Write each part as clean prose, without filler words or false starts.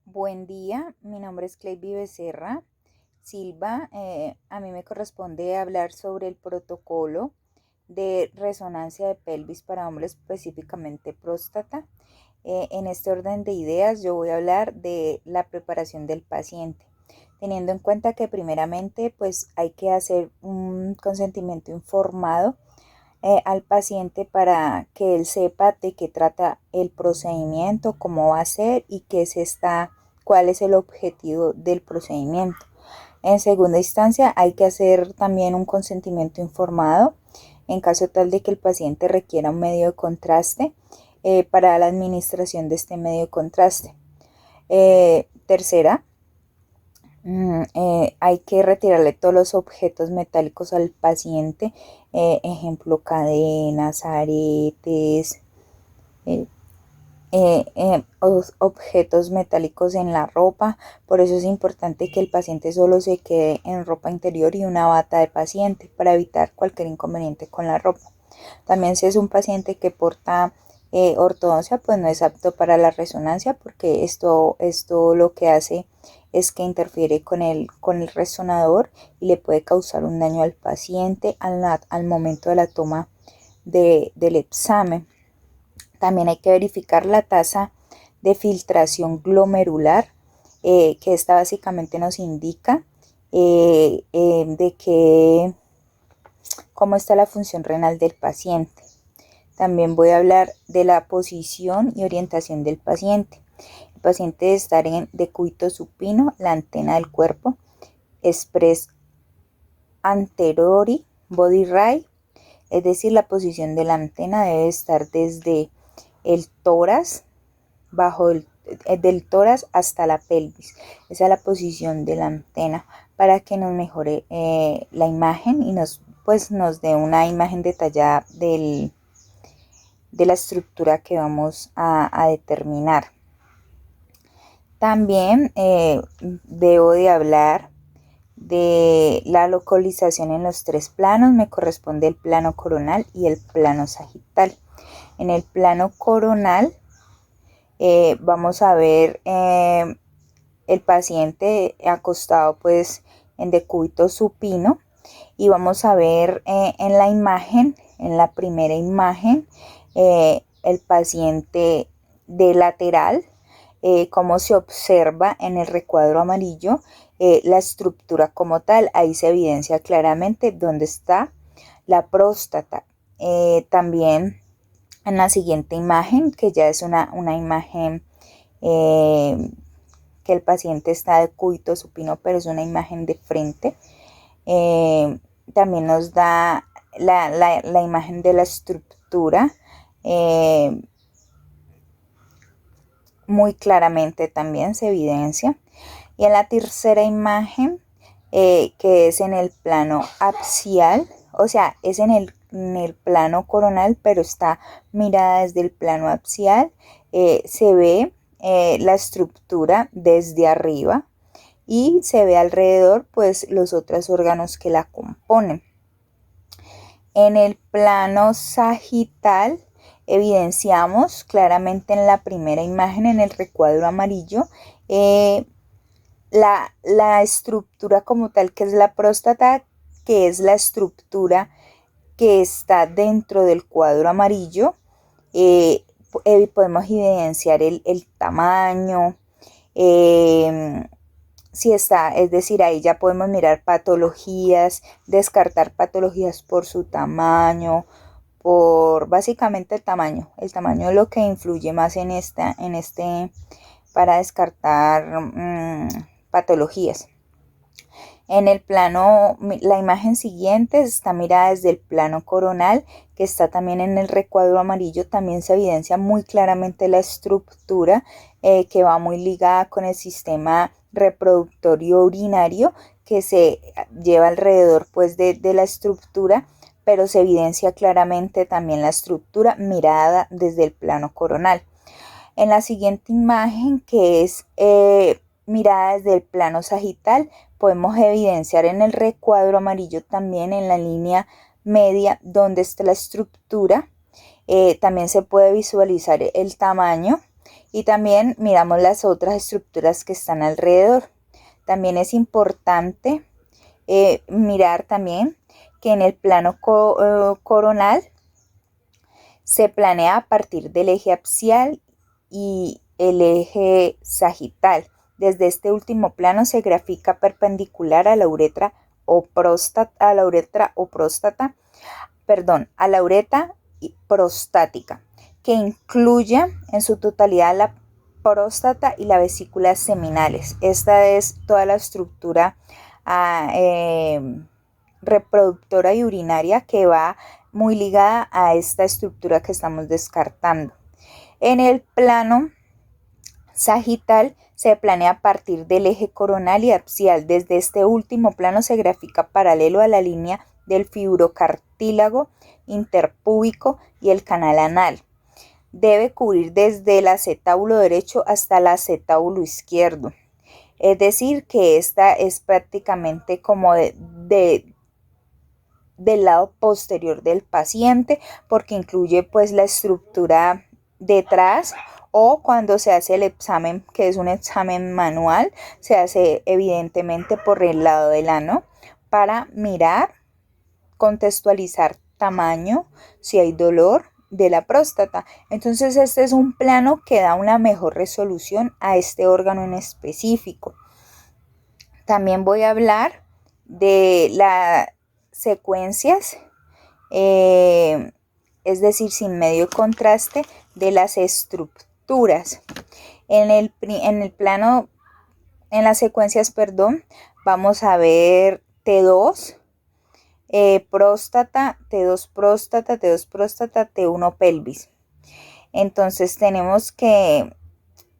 Buen día, mi nombre es Cleiby Becerra Silva. A mí me corresponde hablar sobre el protocolo de resonancia de pelvis para hombres, específicamente próstata. En este orden de ideas yo voy a hablar de la preparación del paciente, teniendo en cuenta que primeramente pues hay que hacer un consentimiento informado al paciente para que él sepa de qué trata el procedimiento, cómo va a ser y cuál es el objetivo del procedimiento. En segunda instancia, hay que hacer también un consentimiento informado en caso tal de que el paciente requiera un medio de contraste para la administración de este medio de contraste. Tercera, hay que retirarle todos los objetos metálicos al paciente, ejemplo, cadenas, aretes, eh, objetos metálicos en la ropa. Por eso es importante que el paciente solo se quede en ropa interior y una bata de paciente para evitar cualquier inconveniente con la ropa. También si es un paciente que porta ortodoncia, pues no es apto para la resonancia, porque esto lo que hace es que interfiere con el resonador y le puede causar un daño al paciente al momento de la toma del examen. También hay que verificar la tasa de filtración glomerular, que esta básicamente nos indica cómo está la función renal del paciente. También voy a hablar de la posición y orientación del paciente. El paciente debe estar en decúbito supino, la antena del cuerpo, express anteriori, body right, es decir, la posición de la antena debe estar desde el tórax, del tórax hasta la pelvis. Esa es la posición de la antena para que nos mejore la imagen y nos dé una imagen detallada de la estructura que vamos a determinar. También debo de hablar de la localización en los tres planos. Me corresponde el plano coronal y el plano sagital. En el plano coronal vamos a ver el paciente acostado pues en decúbito supino, y vamos a ver en la imagen, en la primera imagen, el paciente de lateral, cómo se observa en el recuadro amarillo la estructura como tal. Ahí se evidencia claramente dónde está la próstata. También en la siguiente imagen, que ya es una imagen que el paciente está de decúbito supino, pero es una imagen de frente. También nos da la imagen de la estructura muy claramente, también se evidencia. Y en la tercera imagen, que es en el plano axial, o sea, es en el plano coronal, pero está mirada desde el plano axial, se ve la estructura desde arriba y se ve alrededor pues los otros órganos que la componen. En el plano sagital evidenciamos claramente en la primera imagen, en el recuadro amarillo, la estructura como tal, que es la próstata, que es la estructura que está dentro del cuadro amarillo. Podemos evidenciar el tamaño, si está, es decir, ahí ya podemos mirar patologías, descartar patologías por su tamaño, por básicamente el tamaño es lo que influye más para descartar patologías. En el plano, la imagen siguiente está mirada desde el plano coronal, que está también en el recuadro amarillo. También se evidencia muy claramente la estructura que va muy ligada con el sistema reproductorio urinario, que se lleva alrededor pues de la estructura, pero se evidencia claramente también la estructura mirada desde el plano coronal. En la siguiente imagen, que es mirada desde el plano sagital, podemos evidenciar en el recuadro amarillo, también en la línea media donde está la estructura, también se puede visualizar el tamaño, Y también miramos las otras estructuras que están alrededor. También es importante mirar también que en el plano coronal se planea a partir del eje axial y el eje sagital. Desde este último plano se grafica perpendicular a la uretra prostática, que incluye en su totalidad la próstata y la vesícula seminales. Esta es toda la estructura reproductora y urinaria que va muy ligada a esta estructura que estamos descartando. En el plano sagital se planea a partir del eje coronal y axial. Desde este último plano se grafica paralelo a la línea del fibrocartílago interpúbico y el canal anal. Debe cubrir desde el acetábulo derecho hasta el acetábulo izquierdo. Es decir, que esta es prácticamente como del lado posterior del paciente, porque incluye pues la estructura detrás, o cuando se hace el examen, que es un examen manual, se hace evidentemente por el lado del ano para mirar, contextualizar tamaño, si hay dolor de la próstata. Entonces este es un plano que da una mejor resolución a este órgano en específico. También voy a hablar de las secuencias, es decir, sin medio contraste de las estructuras. En las secuencias, vamos a ver T2, próstata, T2 próstata, T2 próstata, T1 pelvis. Entonces tenemos que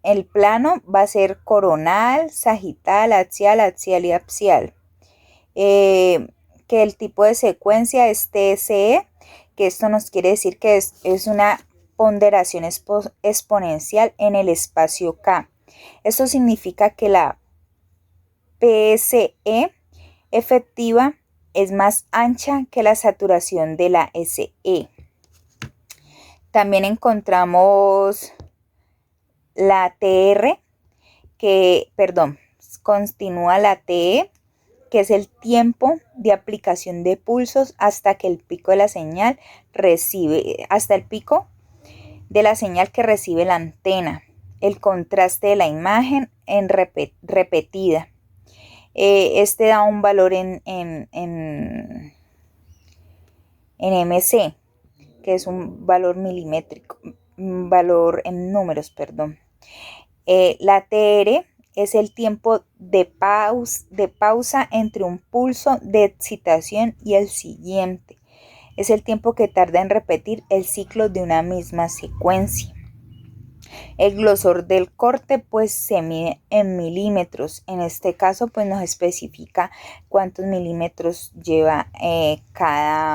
el plano va a ser coronal, sagital, axial y axial. Que el tipo de secuencia es TSE, que esto nos quiere decir que es una ponderación exponencial en el espacio K. Esto significa que la PSE efectiva es más ancha que la saturación de la SE. También encontramos la TR, continúa la TE, que es el tiempo de aplicación de pulsos hasta que el pico de la señal que recibe la antena. El contraste de la imagen en repetida. Este da un valor en MC, que es un valor milimétrico, un valor en números, la TR es el tiempo de pausa entre un pulso de excitación y el siguiente. Es el tiempo que tarda en repetir el ciclo de una misma secuencia. El grosor del corte pues se mide en milímetros. En este caso pues nos especifica cuántos milímetros lleva cada